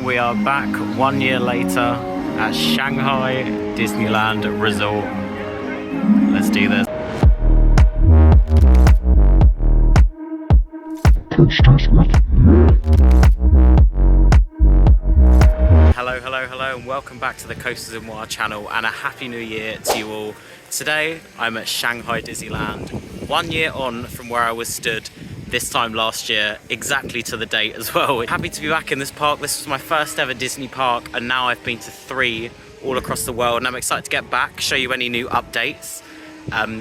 We are back 1 year later at Shanghai Disneyland Resort. Let's do this. Coasters With Mwah. Hello, and welcome back to the Coasters With Mwah channel, and a happy new year to you all. Today I'm at Shanghai Disneyland, 1 year on from where I was stood this time last year, exactly to the date as well. Happy to be back in this park. This was my first ever Disney park, and now I've been to 3 all across the world, and I'm excited to get back, show you any new updates,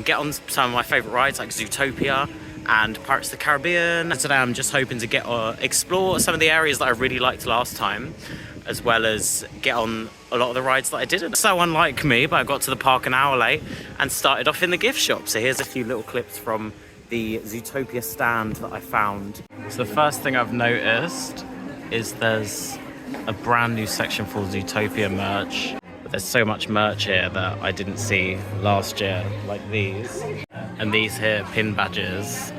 get on some of my favourite rides like Zootopia and Pirates of the Caribbean. And today I'm just hoping to get explore some of the areas that I really liked last time, as well as get on a lot of the rides that I didn't. So unlike me, but I got to the park an hour late and started off in the gift shop. So here's a few little clips from the Zootopia stand that I found. So the first thing I've noticed is there's a brand new section for Zootopia merch. But there's so much merch here that I didn't see last year, like these. And these here, pin badges.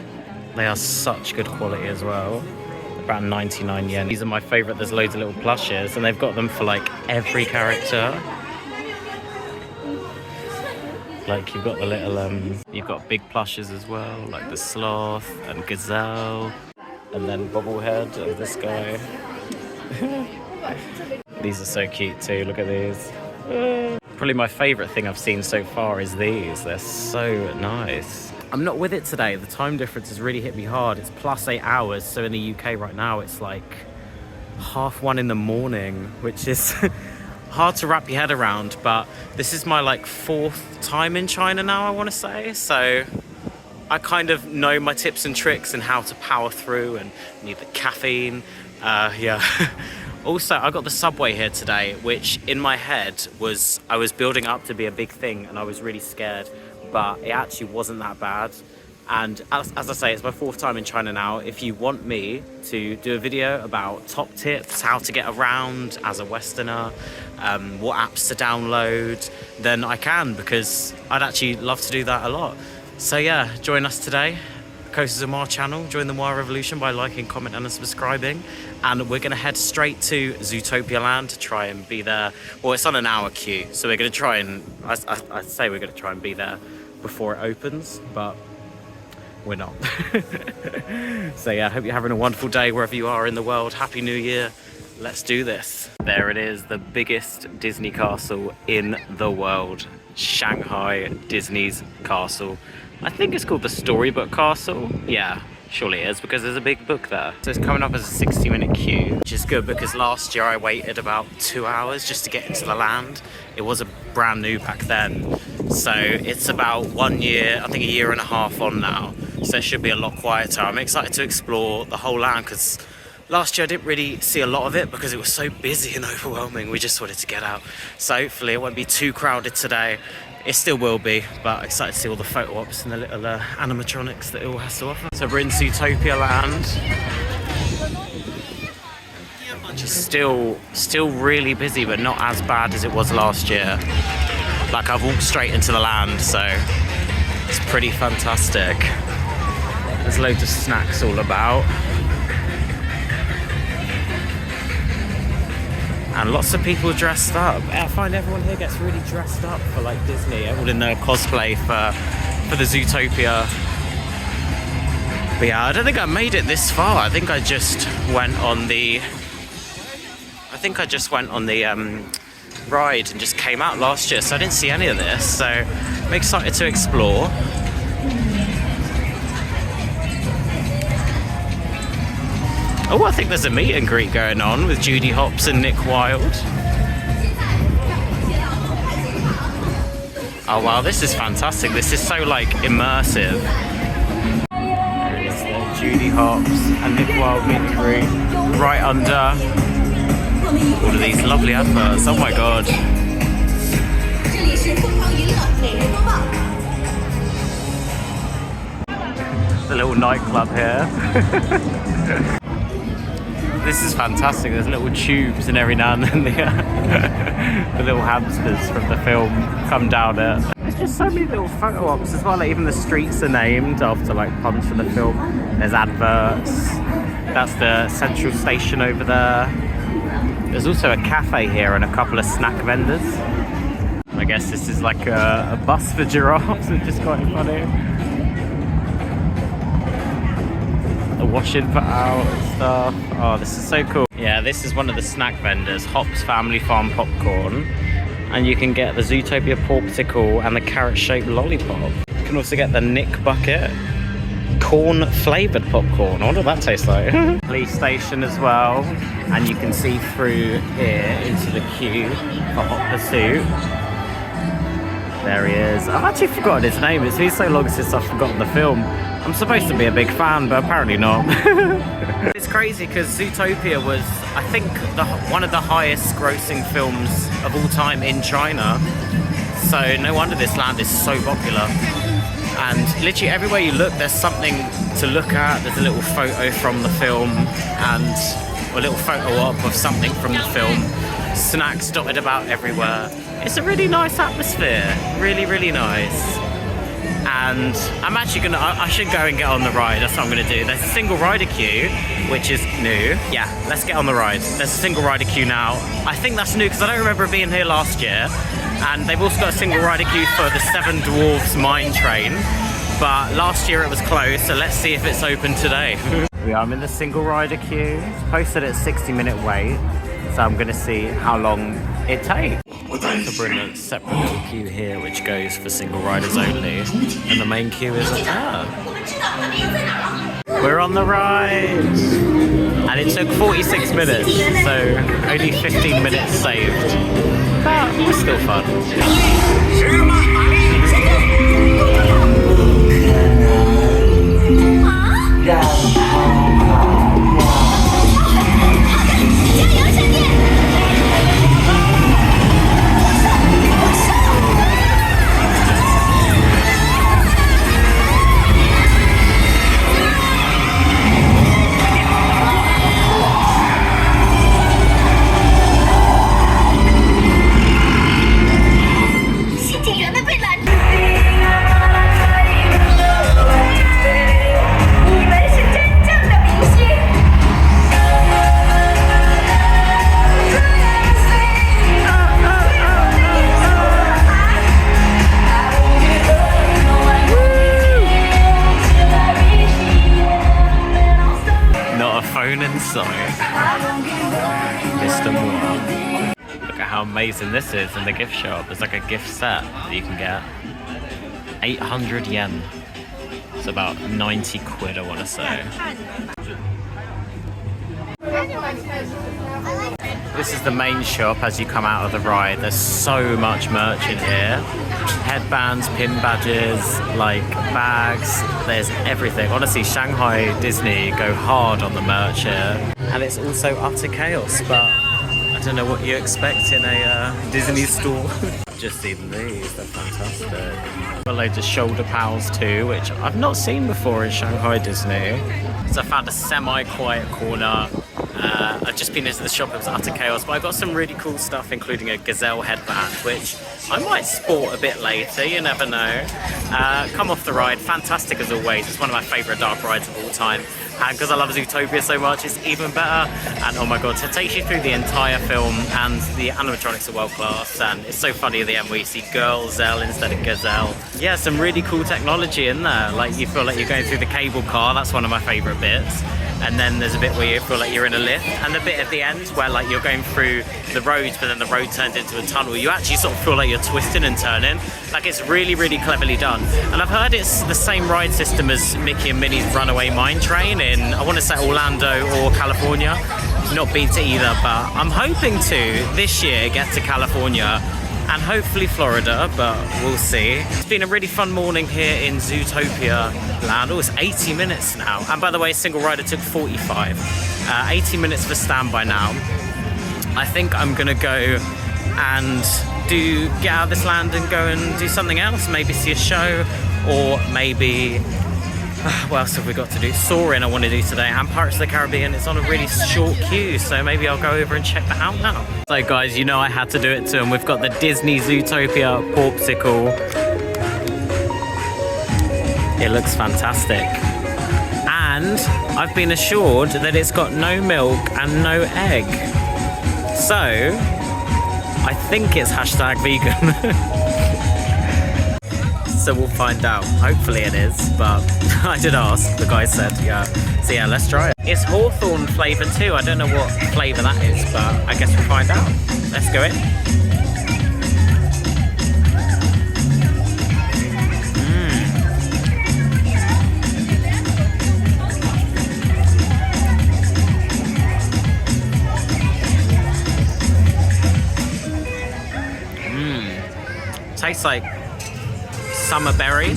They are such good quality as well. About 99 yen. These are my favourite. There's loads of little plushes, and they've got them for like every character. Like you've got the little, you've got big plushes as well, like the sloth and gazelle, and then bobblehead of this guy. These are so cute too. Look at these. Probably my favourite thing I've seen so far is these. They're so nice. I'm not with it today. The time difference has really hit me hard. It's +8 hours. So in the UK right now, it's like 1:30 in the morning, which is hard to wrap your head around. But this is my like 4th time in China now, I want to say. So I kind of know my tips and tricks and how to power through and need the caffeine. Yeah. Also, I got the subway here today, which in my head I was building up to be a big thing, and I was really scared. But it actually wasn't that bad. And as I say, it's my 4th time in China now. If you want me to do a video about top tips, how to get around as a Westerner, what apps to download, then I can, because I'd actually love to do that a lot. So yeah, join us today, Coasters With Mwah channel. Join the Mwah revolution by liking, commenting and subscribing. And we're gonna head straight to Zootopia Land to try and be there. Well, it's on an hour queue, so we're gonna try and, I'd say we're gonna try and be there before it opens, but we're not. So yeah, I hope you're having a wonderful day wherever you are in the world. Happy New Year. Let's do this. There it is, the biggest Disney castle in the world. Shanghai Disney's castle. I think it's called the Storybook Castle. Yeah, surely it is, because there's a big book there. So it's coming up as a 60-minute queue, which is good because last year I waited about 2 hours just to get into the land. It was a brand new back then. So it's about 1 year, I think a year and a half on now. So it should be a lot quieter. I'm excited to explore the whole land because last year I didn't really see a lot of it because it was so busy and overwhelming. We just wanted to get out. So hopefully it won't be too crowded today. It still will be, but excited to see all the photo ops and the little animatronics that it all has to offer. So we're in Zootopia Land. Still really busy, but not as bad as it was last year. Like I've walked straight into the land, so it's pretty fantastic. There's loads of snacks all about. And lots of people dressed up. I find everyone here gets really dressed up for like Disney, all in their cosplay for the Zootopia. But yeah, I don't think I made it this far. I think I just went on the ride and just came out last year, so I didn't see any of this. So I'm excited to explore. Oh, I think there's a meet and greet going on with Judy Hopps and Nick Wilde. Oh wow, this is fantastic. This is so like immersive. There it is there, Judy Hopps and Nick Wilde meet and greet. Right under all of these lovely adverts. Oh my god. The little nightclub here. This is fantastic. There's little tubes, and every now and then the little hamsters from the film come down it. There's just so many little photo ops as well. Like even the streets are named after like puns from the film. There's adverts. That's the central station over there. There's also a cafe here and a couple of snack vendors. I guess this is like a bus for giraffes, which is quite funny. The wash in put out and stuff. Oh, this is so cool. Yeah, this is one of the snack vendors, Hop's Family Farm Popcorn. And you can get the Zootopia popsicle and the carrot-shaped lollipop. You can also get the Nick Bucket corn-flavoured popcorn. I wonder what that tastes like. Police station as well. And you can see through here into the queue for Hot Pursuit. There he is. I've actually forgotten his name. It's been so long since I've forgotten the film. I'm supposed to be a big fan, but apparently not. It's crazy because Zootopia was, I think, one of the highest grossing films of all time in China. So no wonder this land is so popular. And literally everywhere you look, there's something to look at. There's a little photo from the film and a little photo op of something from the film. Snacks dotted about everywhere. It's a really nice atmosphere. Really, really nice. And I'm actually I should go and get on the ride. That's what I'm gonna do. There's a single rider queue, which is new. Yeah, let's get on the ride. There's a single rider queue now. I think that's new because I don't remember it being here last year. And they've also got a single rider queue for the Seven Dwarfs Mine Train. But last year it was closed, so let's see if it's open today. I'm in the single rider queue. It's posted at 60-minute wait. So I'm gonna see how long it takes. So we're in a separate little queue here, which goes for single riders only, and the main queue is up there. We're on the ride, and it took 46 minutes, so only 15 minutes saved. But it was still fun. Mr. Mwah. Look at how amazing this is in the gift shop. There's like a gift set that you can get. 800 yen. It's about 90 quid, I want to say. This is the main shop as you come out of the ride. There's so much merch in here. Headbands, pin badges, like bags, there's everything. Honestly, Shanghai Disney go hard on the merch here. And it's also utter chaos, but I don't know what you expect in a Disney store. Just seen these, they're fantastic. Got loads of shoulder pals too, which I've not seen before in Shanghai Disney. So I found a semi-quiet corner. I've just been into the shop, it was utter chaos, but I got some really cool stuff, including a gazelle headband, which I might sport a bit later, you never know. Come off the ride, fantastic as always. It's one of my favourite dark rides of all time. And because I love Zootopia so much, it's even better. And oh my god, to take you through the entire film, and the animatronics are world class, and it's so funny at the end where you see Girl-zelle instead of Gazelle. Yeah, some really cool technology in there. Like, you feel like you're going through the cable car, that's one of my favourite bits. And then there's a bit where you feel like you're in a lift, and the bit at the end where like you're going through the roads, but then the road turns into a tunnel. You actually sort of feel like you're twisting and turning. Like, it's really, really cleverly done. And I've heard it's the same ride system as Mickey and Minnie's Runaway Mine Train in, I want to say, Orlando or California. Not been to either, but I'm hoping to this year get to California and hopefully Florida, but we'll see. It's been a really fun morning here in Zootopia land. Oh, it's 80 minutes now. And by the way, single rider took 45. 80 minutes for standby now. I think I'm gonna go and get out of this land and go and do something else. Maybe see a show, or maybe, what else have we got to do? Soarin' I want to do today, and Pirates of the Caribbean. It's on a really short queue, so maybe I'll go over and check that out now. So guys, you know I had to do it to them. We've got the Disney Zootopia popsicle. It looks fantastic. And I've been assured that it's got no milk and no egg. So, I think it's hashtag vegan. So we'll find out. Hopefully it is, but I did ask. The guy said, yeah. So yeah, let's try it. It's hawthorn flavour too. I don't know what flavour that is, but I guess we'll find out. Let's go in. Tastes like summer berry.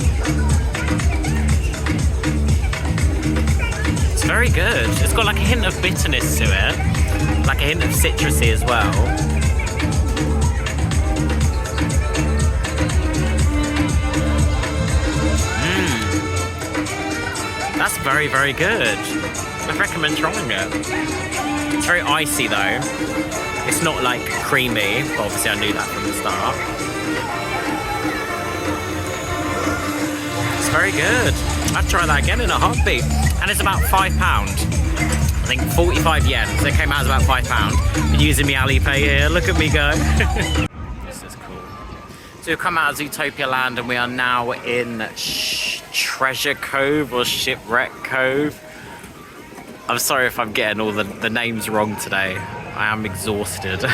It's very good. It's got like a hint of bitterness to it, like a hint of citrusy as well. That's very, very good. I'd recommend trying it. It's very icy though. It's not like creamy, but obviously I knew that from the start. Very good. I'd try that again in a heartbeat. And it's about £5. I think 45 yen. So it came out as about £5. Been using my Alipay here. Look at me go. This is cool. So we've come out of Zootopia Land and we are now in Treasure Cove or Shipwreck Cove. I'm sorry if I'm getting all the names wrong today. I am exhausted.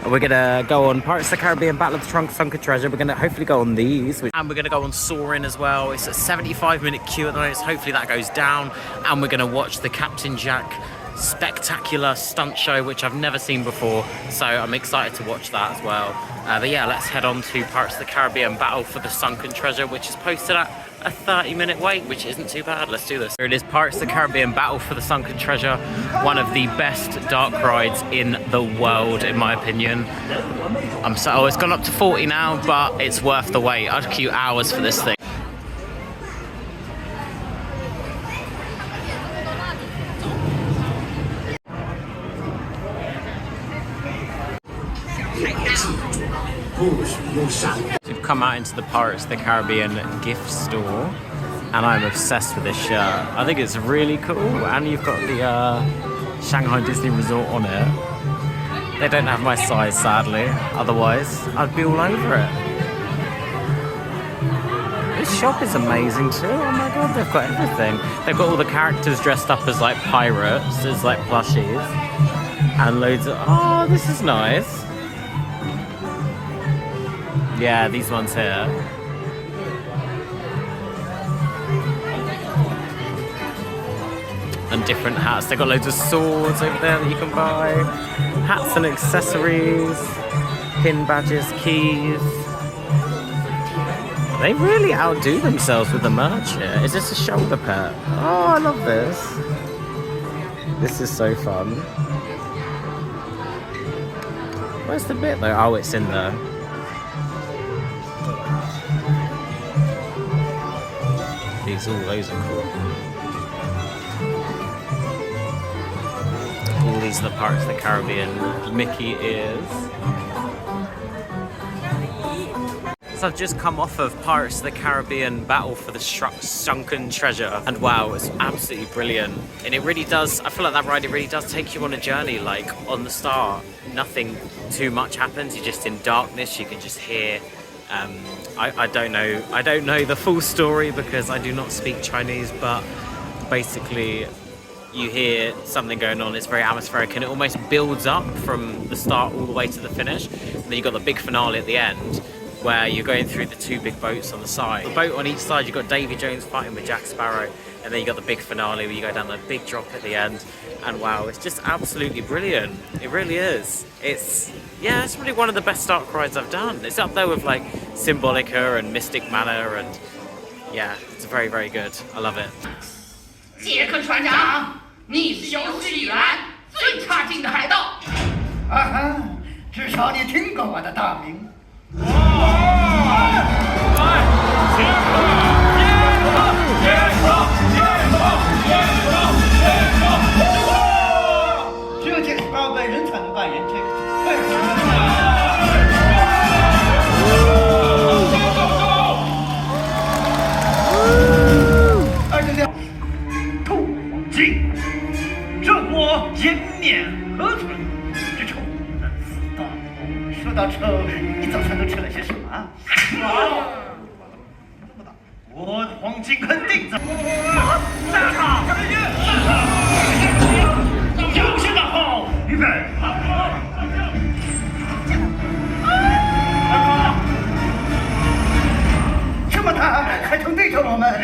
We're gonna go on Pirates of the Caribbean, Battle of the Sunken Treasure. We're gonna hopefully go on these. And we're gonna go on Soarin' as well. It's a 75-minute queue at the moment. Hopefully that goes down. And we're gonna watch the Captain Jack spectacular stunt show, which I've never seen before. So I'm excited to watch that as well. But yeah, let's head on to Pirates of the Caribbean, Battle for the Sunken Treasure, which is posted at a 30-minute wait, which isn't too bad. Let's do this. Here it is, Pirates of the Caribbean, Battle for the Sunken Treasure. One of the best dark rides in the world, in my opinion. It's gone up to 40 now, but it's worth the wait. I'd queue hours for this thing. We've come out into the Pirates of the Caribbean gift store and I'm obsessed with this shirt. I think it's really cool, and you've got the Shanghai Disney Resort on it. They don't have my size, sadly, otherwise I'd be all over it. This shop is amazing too. Oh my god, they've got everything. They've got all the characters dressed up as like pirates, as like plushies, and loads of, oh, this is nice. Yeah, these ones here. And different hats. They've got loads of swords over there that you can buy. Hats and accessories. Pin badges, keys. They really outdo themselves with the merch here. Is this a shoulder pet? Oh, I love this. This is so fun. Where's the bit though? Oh, it's in there. Those are cool. All these are the Pirates of the Caribbean Mickey ears. So I've just come off of Pirates of the Caribbean Battle for the Sunken Treasure, and wow, it's absolutely brilliant. And it really does, I feel like that ride, it really does take you on a journey. Like on the start, nothing too much happens. You're just in darkness. You can just hear I don't know the full story because I do not speak Chinese, but basically you hear something going on. It's very atmospheric and it almost builds up from the start all the way to the finish. And then you've got the big finale at the end where you're going through the two big boats on the side. The boat on each side, you've got Davy Jones fighting with Jack Sparrow, and then you got the big finale where you go down the big drop at the end. And wow, it's just absolutely brilliant. It really is. It's really one of the best dark rides I've done. It's up there with like Symbolica and Mystic Manor, and yeah, it's very, very good. I love it. 杰克船长，你是有史以来最差劲的海盗。啊哈，至少你听过我的大名。只有杰克本人才能扮演这个。今这国颜面何存？这臭男死大头！说到臭，你早餐都吃了些什么啊？我的黄金肯定在。杀他！有些大炮，预备。这么大还能对着我们？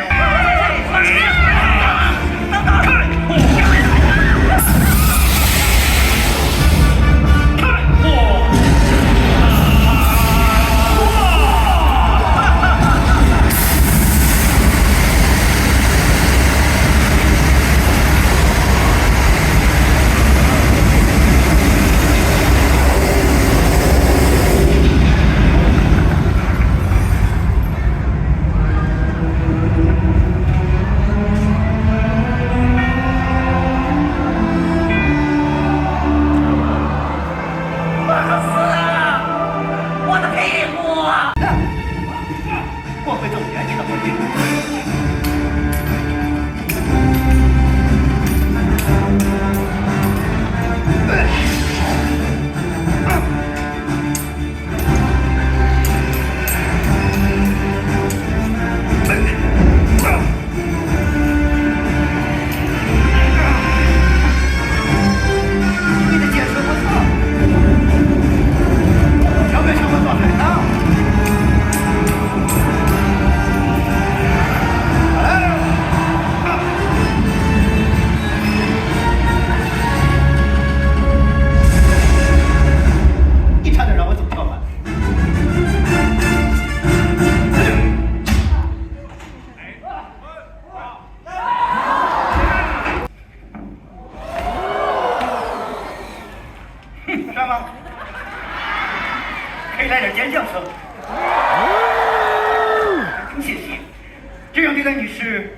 可以来点尖叫声。谢谢，这样对待女士。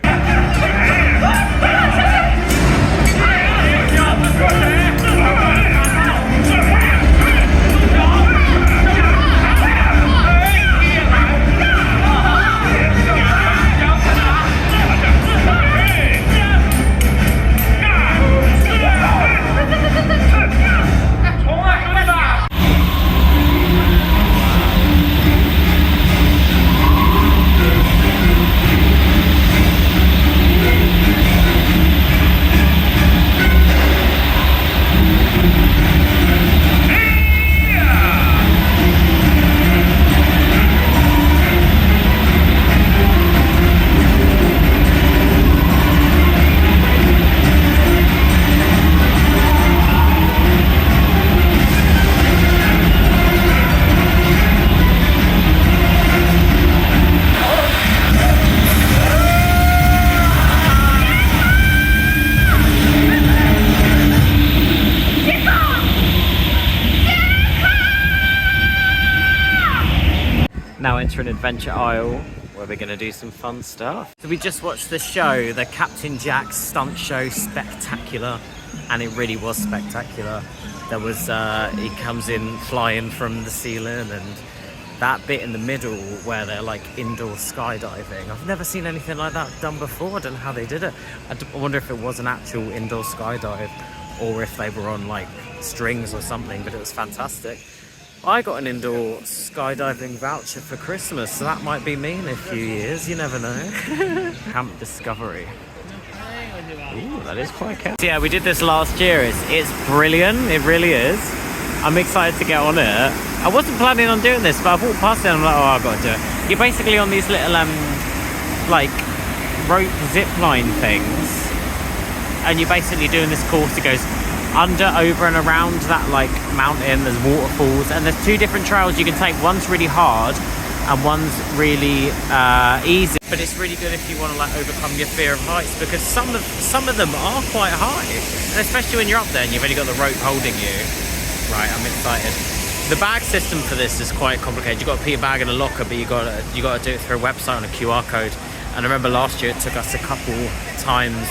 Now enter an adventure aisle where we're going to do some fun stuff. So we just watched the show, the Captain Jack stunt show, spectacular, and it really was spectacular. There was, he comes in flying from the ceiling, and that bit in the middle where they're like indoor skydiving. I've never seen anything like that done before. I don't know how they did it. I wonder if it was an actual indoor skydive or if they were on like strings or something, but it was fantastic. I got an indoor skydiving voucher for Christmas, so that might be me in a few years, you never know. Camp Discovery. Ooh, that is quite camp. So yeah, we did this last year. It's brilliant, it really is. I'm excited to get on it. I wasn't planning on doing this, but I walked past it and I'm like, oh, I've got to do it. You're basically on these little, like, rope zip line things, and you're basically doing this course that goes under, over and around that like mountain. There's waterfalls, and there's two different trails you can take. One's really hard and one's really easy, but it's really good if you want to like overcome your fear of heights, because some of them are quite high, and especially when you're up there and you've only got the rope holding you. Right, I'm excited. The bag system for this is quite complicated. You've got to put your bag in a locker, but you got to do it through a website on a QR code. And I remember last year it took us a couple times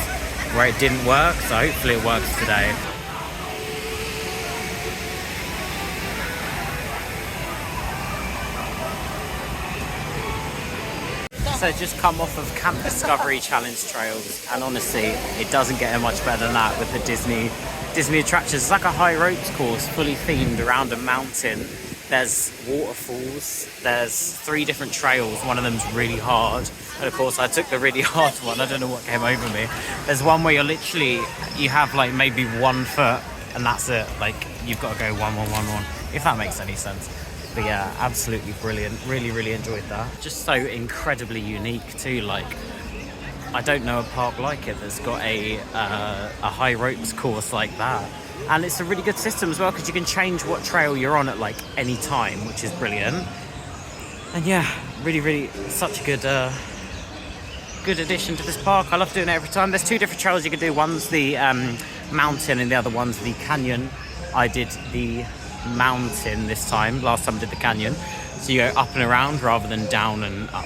where it didn't work, so hopefully it works today. also just come off of Camp Discovery Challenge trails, and honestly, it doesn't get much better than that with the Disney attractions. It's like a high ropes course, fully themed around a mountain. There's waterfalls, there's 3 different trails, one of them's really hard, and of course I took the really hard one. I don't know what came over me. There's one where you have like maybe 1 foot and that's it, like you've got to go 1 1 1 1, if that makes any sense. But yeah, absolutely brilliant, really enjoyed that. Just so incredibly unique too. Like, I don't know a park like it that's got a high ropes course like that. And it's a really good system as well, because you can change what trail you're on at like any time, which is brilliant. And yeah, really such a good addition to this park. I love doing it every time. There's 2 different trails you can do. One's the mountain and the other one's the canyon. I did the mountain this time. Last time I did the canyon. So you go up and around rather than down and up.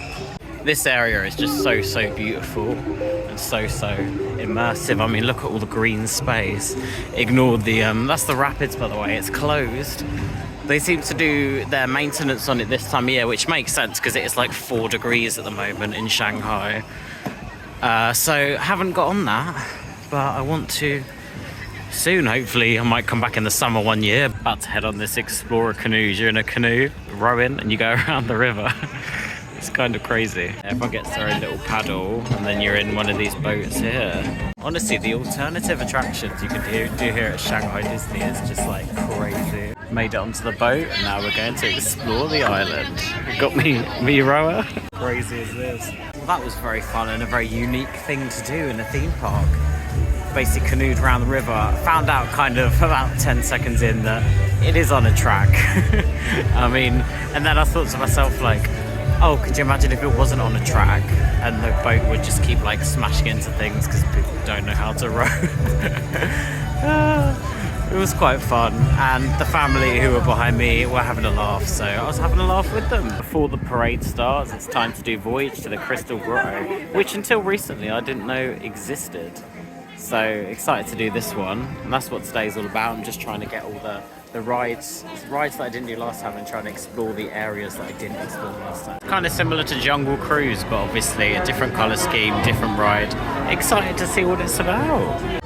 This area is just so beautiful and so immersive. I mean, look at all the green space. Ignore the that's the rapids, by the way. It's closed. They seem to do their maintenance on it this time of year, which makes sense because it is like 4 degrees at the moment in Shanghai. So haven't got on that, but I want to soon. Hopefully I might come back in the summer one year. About to head on this Explorer Canoes. You're in a canoe rowing and you go around the river. It's kind of crazy. Everyone gets their own little paddle and then you're in one of these boats here. Honestly, the alternative attractions you can do here at Shanghai Disney is just like crazy. Made it onto the boat and now we're going to explore the island. Got me rower. Crazy as this. Well, that was very fun and a very unique thing to do in a theme park. Basically canoed around the river. Found out kind of about 10 seconds in that it is on a track. I mean, and then I thought to myself like, oh, could you imagine if it wasn't on a track and the boat would just keep like smashing into things because people don't know how to row. It was quite fun, and the family who were behind me were having a laugh, so I was having a laugh with them. Before the parade starts, it's time to do Voyage to the Crystal Grotto, which until recently I didn't know existed. So excited to do this one, and that's what today's all about. I'm just trying to get all the rides that I didn't do last time and trying to explore the areas that I didn't explore last time. Kind of similar to Jungle Cruise, but obviously a different colour scheme, different ride. Excited to see what it's about.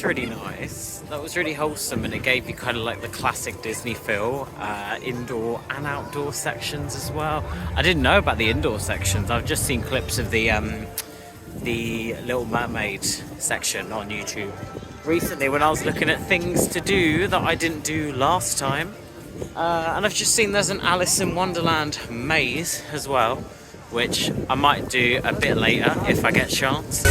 Really nice. That was really wholesome, and it gave you kind of like the classic Disney feel, indoor and outdoor sections as well. I didn't know about the indoor sections. I've just seen clips of the Little Mermaid section on YouTube recently when I was looking at things to do that I didn't do last time, and I've just seen there's an Alice in Wonderland maze as well, which I might do a bit later if I get a chance.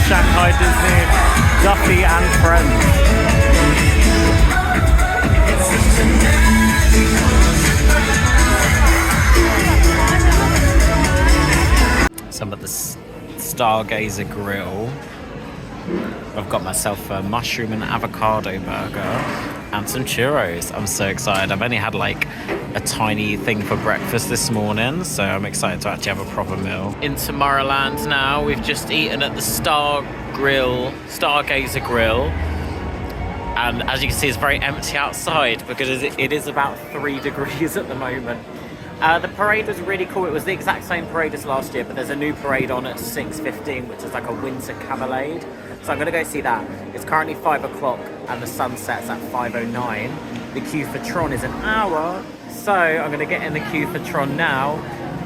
Shanghai Disney, Duffy and Friends. Some of the Stargazer grill. I've got myself a mushroom and avocado burger and some churros. I'm so excited. I've only had like a tiny thing for breakfast this morning, so I'm excited to actually have a proper meal. In Tomorrowland now, we've just eaten at the Stargazer grill. And as you can see, it's very empty outside because it is about 3 degrees at the moment. The parade was really cool. It was the exact same parade as last year, but there's a new parade on at 6:15, which is like a winter cavalcade. So I'm gonna go see that. It's currently 5 o'clock and the sun sets at 5:09. The queue for Tron is an hour. So I'm gonna get in the queue for Tron now,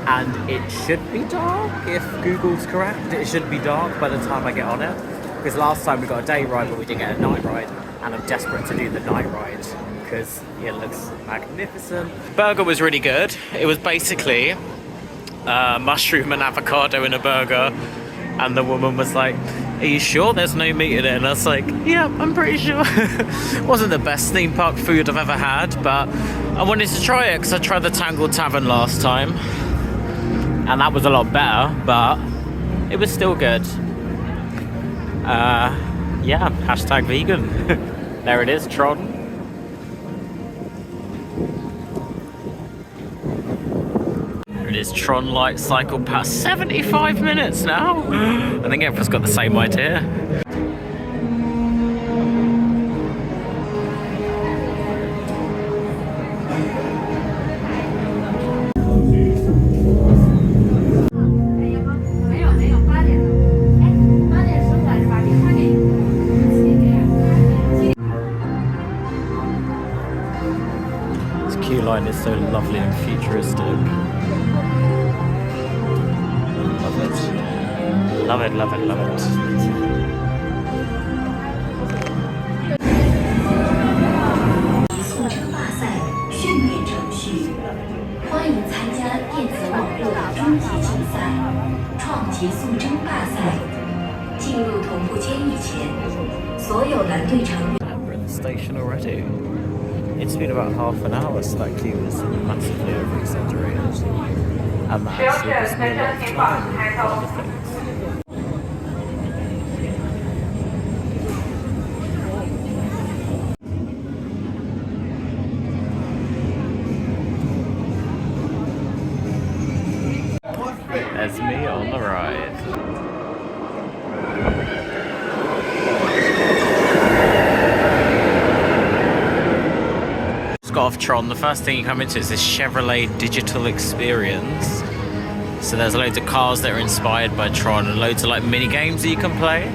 and it should be dark, if Google's correct. It should be dark by the time I get on it. Because last time we got a day ride, but we didn't get a night ride. And I'm desperate to do the night ride because it looks magnificent. Burger was really good. It was basically mushroom and avocado in a burger. And the woman was like, "Are you sure there's no meat in it?" And I was like, "Yeah, I'm pretty sure." Wasn't the best theme park food I've ever had, but I wanted to try it because I tried the Tangled Tavern last time. And that was a lot better, but it was still good. Yeah, hashtag vegan. There it is, Tron. It is Tron Lightcycle past 75 minutes now. I think everyone's got the same idea. so lovely and futuristic. Love it. Love it, love it, love it. 速成大赛训练程序，欢迎参加电子网络终极竞赛、创极速争大赛。进入同步监狱前，所有蓝队成员。 We're in the station already. It's been about half an hour, so that queue was massively over-exaggerated. And that actually gives me a lot of time for other things. There's me on the ride. Got off Tron, the first thing you come into is this Chevrolet digital experience. So there's loads of cars that are inspired by Tron and loads of like mini games that you can play.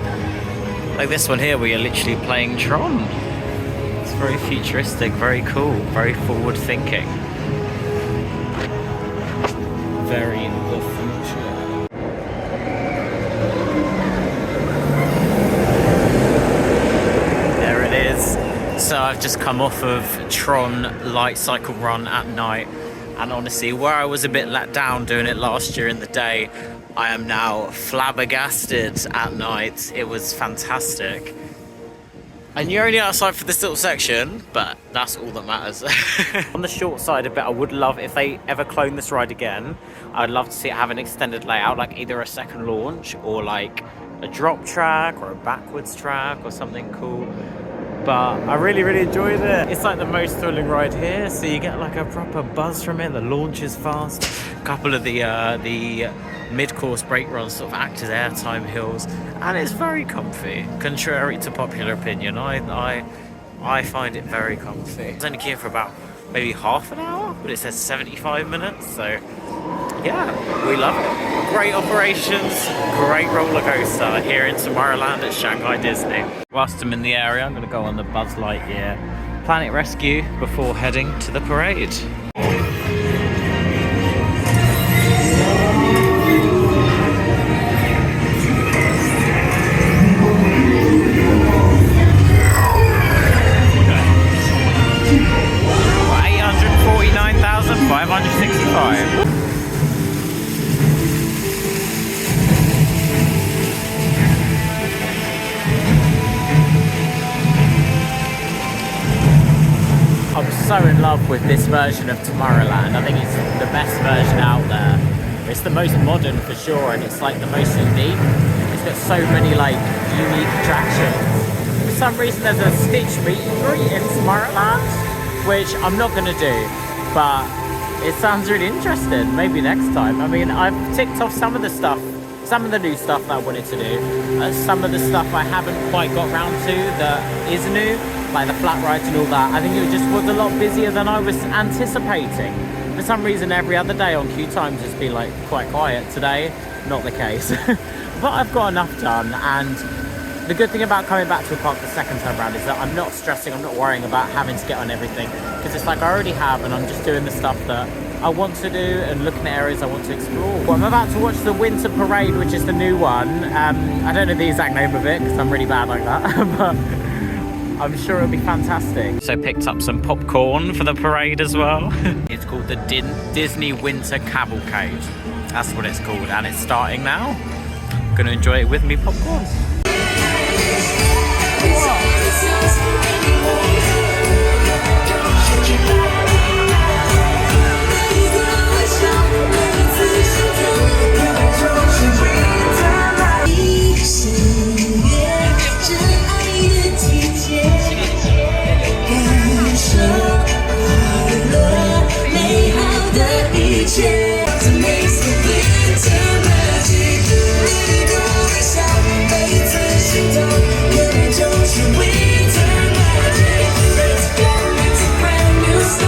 Like this one here where you're literally playing Tron. It's very futuristic, very cool, very forward thinking. Very in the future. There it is. So I've just come off of Tron Lightcycle run at night, and honestly, where I was a bit let down doing it last year in the day, I am now flabbergasted at night. It was fantastic. And you're only outside for this little section, but that's all that matters. On the short side a bit, I would love, if they ever clone this ride again, I'd love to see it have an extended layout, like either a second launch or like a drop track or a backwards track or something cool. But I really, really enjoyed it. It's like the most thrilling ride here, so you get like a proper buzz from it. The launch is fast. A couple of the mid-course brake runs sort of act as airtime hills, and it's very comfy. Contrary to popular opinion, I find it very comfy. It's only here for about maybe half an hour, but it says 75 minutes, so yeah, we love it. Great operations, great roller coaster here in Tomorrowland at Shanghai Disney. Whilst I'm in the area, I'm going to go on the Buzz Lightyear Planet Rescue before heading to the parade. $849,565. I'm so in love with this version of Tomorrowland. I think it's the best version out there. It's the most modern for sure, and it's like the most unique. It's got so many like unique attractions. For some reason there's a Stitch meet and greet in Tomorrowland, which I'm not going to do, but it sounds really interesting. Maybe next time. I mean, I've ticked off some of the stuff, some of the new stuff that I wanted to do. Some of the stuff I haven't quite got round to that is new, like the flat rides and all that. I think it just was a lot busier than I was anticipating. For some reason, every other day on queue times it's been like quite quiet. Today, not the case. But I've got enough done, and the good thing about coming back to a park the second time around is that I'm not stressing, I'm not worrying about having to get on everything, because it's like I already have, and I'm just doing the stuff that I want to do and looking at areas I want to explore. Well, I'm about to watch the Winter Parade, which is the new one. I don't know the exact name of it because I'm really bad like that, but I'm sure it'll be fantastic. So picked up some popcorn for the parade as well. It's called the Disney Winter Cavalcade. That's what it's called, and it's starting now. I'm gonna enjoy it with me popcorn. Winter magic, let's go, it's a brand new start.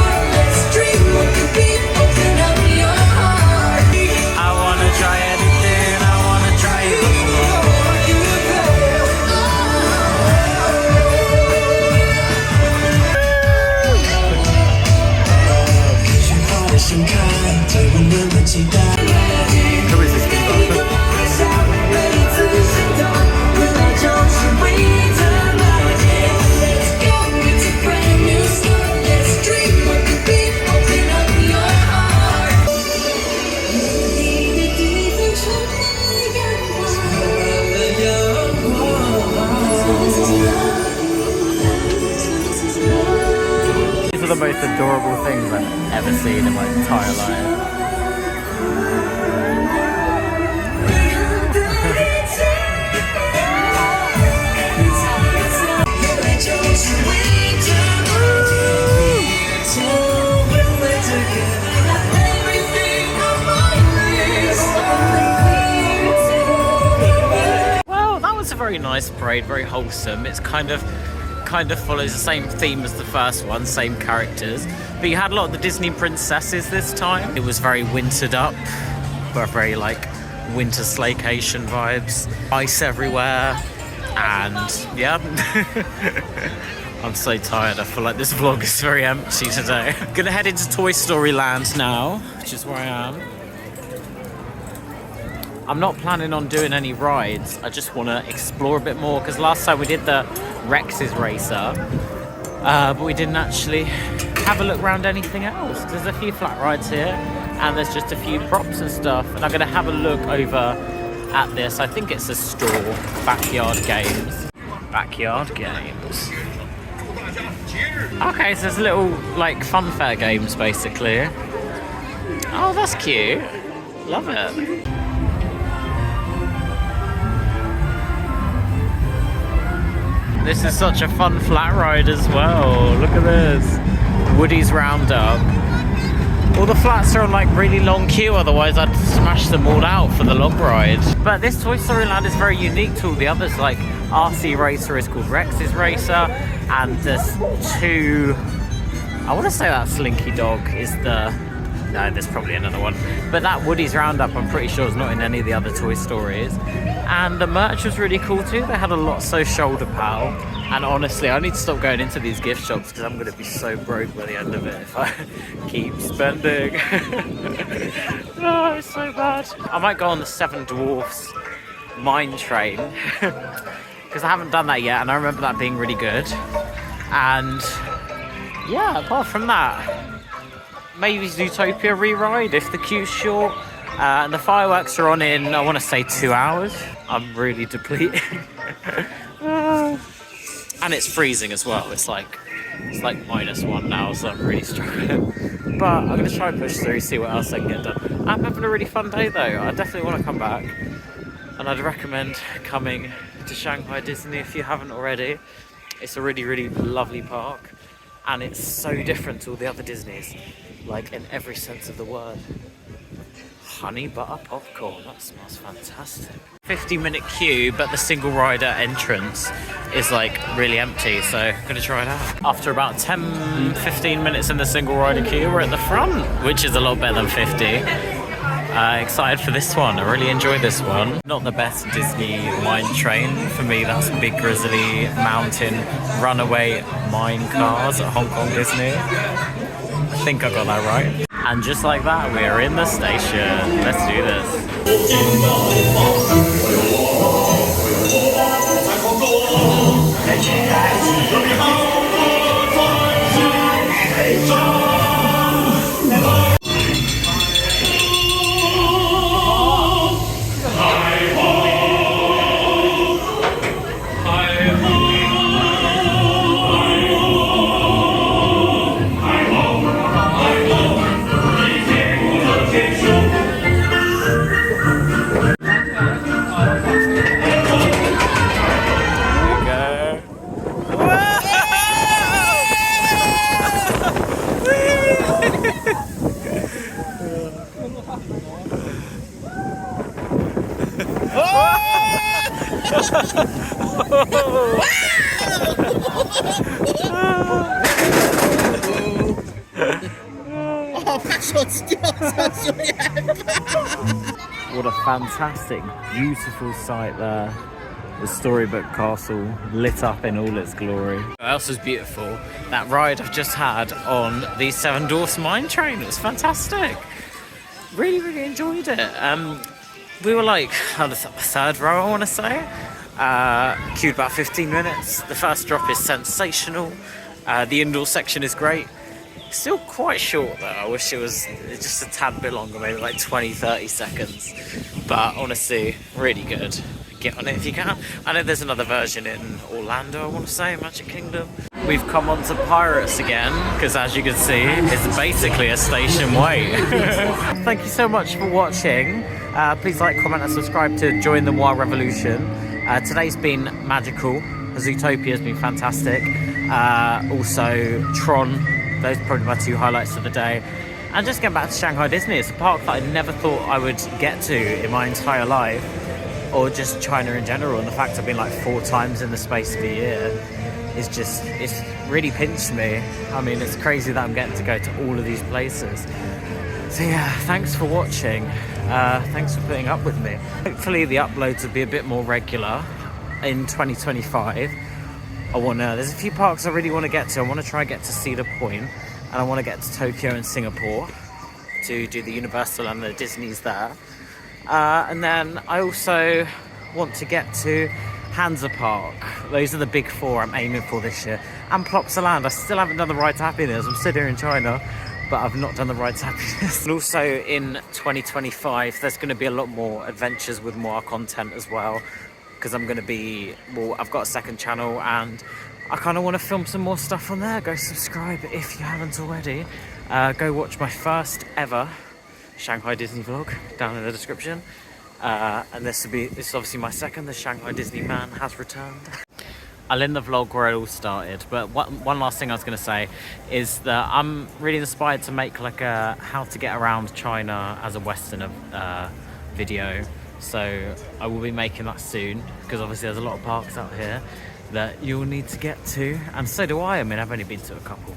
Who is this people? These are the most adorable things I've ever seen in my entire life. Well, that was a very nice parade, very wholesome. It's kind of follows the same theme as the first one, same characters. But you had a lot of the Disney princesses this time. It was very wintered up, but very like winter slaycation vibes. Ice everywhere, and yeah. I'm so tired. I feel like this vlog is very empty today. Gonna head into Toy Story Land now, which is where I am. I'm not planning on doing any rides. I just want to explore a bit more, because last time we did the Rex's Racer, but we didn't actually have a look around anything else. There's a few flat rides here, and there's just a few props and stuff. And I'm going to have a look over at this. I think it's a store, Backyard Games. Backyard Games. Okay, so there's little like funfair games basically. Oh, that's cute. Love it. This is such a fun flat ride as well. Look at this. Woody's Roundup. All the flats are on like really long queue, otherwise I'd smash them all out for the long ride. But this Toy Story Land is very unique to all the others. Like RC Racer is called Rex's Racer, and there's two, I want to say that Slinky Dog is the, no, there's probably another one. But that Woody's Roundup, I'm pretty sure is not in any of the other Toy Stories. And the merch was really cool too. They had a lot so shoulder pal. And honestly, I need to stop going into these gift shops because I'm going to be so broke by the end of it if I keep spending. Oh, it's so bad. I might go on the Seven Dwarfs mine train because I haven't done that yet, and I remember that being really good. And yeah, apart from that, maybe Zootopia re-ride if the queue's short. And the fireworks are on in, I want to say 2 hours. I'm really depleted. And it's freezing as well. It's like -1 now, so I'm really struggling. But I'm going to try and push through, see what else I can get done. I'm having a really fun day though. I definitely want to come back. And I'd recommend coming to Shanghai Disney if you haven't already. It's a really, really lovely park. And it's so different to all the other Disneys. Like in every sense of the word. Honey butter popcorn, that smells fantastic. 50-minute queue, but the single rider entrance is like really empty, so I'm gonna try it out. After about 10-15 minutes in the single rider queue, we're at the front, which is a lot better than 50. Excited for this one. I really enjoyed this one. Not the best Disney mine train. For me, that's Big Grizzly Mountain Runaway Mine Cars at Hong Kong Disney. I think I got that right. And just like that, we're in the station. Let's do this. What a fantastic, beautiful sight there. The Storybook Castle lit up in all its glory. What else was beautiful? That ride I've just had on the Seven Dwarfs Mine Train. It was fantastic. Really, really enjoyed it. We were like on the third row, I want to say. Queued about 15 minutes. The first drop is sensational. The indoor section is great. Still quite short though. I wish it was just a tad bit longer, maybe like 20-30 seconds. But honestly, really good. Get on it if you can. I know there's another version in Orlando, I want to say, Magic Kingdom. We've come on to Pirates again, because as you can see, it's basically a station wait. Thank you so much for watching. Please like, comment and subscribe to join the Mwah Revolution. Today's been magical. Zootopia has been fantastic. Also Tron, those are probably my two highlights of the day. And just getting back to Shanghai Disney, it's a park that I never thought I would get to in my entire life, or just China in general. And the fact I've been like 4 times in the space of a year is just, it's really pinched me. I mean, it's crazy that I'm getting to go to all of these places. So yeah, thanks for watching. Thanks for putting up with me. Hopefully the uploads will be a bit more regular in 2025. There's a few parks I really want to get to. I want to try and get to Cedar Point, and I want to get to Tokyo and Singapore to do the Universal and the Disney's there. And then I also want to get to Hansa Park. Those are the big 4 I'm aiming for this year. And Plopsaland. I still haven't done the Ride to Happiness. I'm still here in China, but I've not done the Ride to Happiness. And also in 2025, there's going to be a lot more Adventures with Mwah content as well, because I'm going to be, well, I've got a second channel and I kind of want to film some more stuff on there. Go subscribe if you haven't already. Go watch my first ever Shanghai Disney vlog down in the description. And this is obviously my second. The Shanghai Disneyman has returned. I'll end the vlog where it all started, but one last thing I was going to say is that I'm really inspired to make like a how to get around China as a Westerner video. So I will be making that soon, because obviously there's a lot of parks out here that you'll need to get to, and so do I. I mean, I've only been to a couple,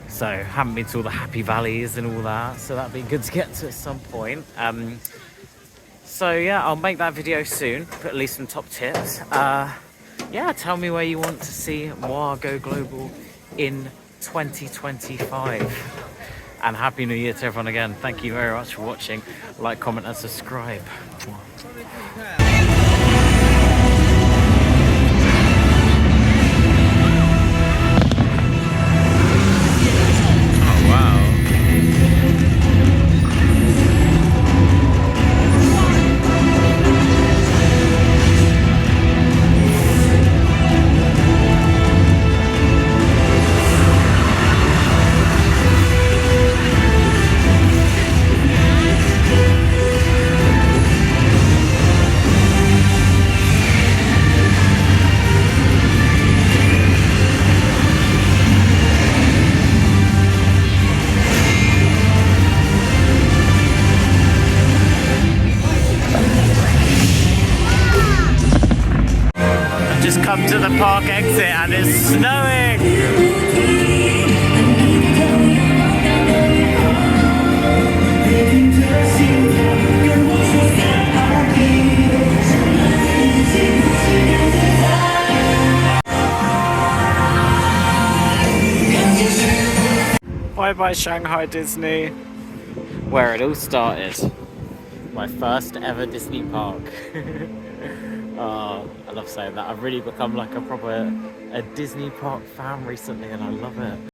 so haven't been to all the Happy Valleys and all that, so that'd be good to get to at some point. So yeah, I'll make that video soon, put at least some top tips. Yeah, tell me where you want to see Mwah go global in 2025. And Happy New Year to everyone again. Thank you very much for watching. Like, comment and subscribe. Come to the park exit and it's snowing! Bye bye Shanghai Disney, where it all started. My first ever Disney park. Oh, I love saying that. I've really become like a Disney park fan recently, and I love it.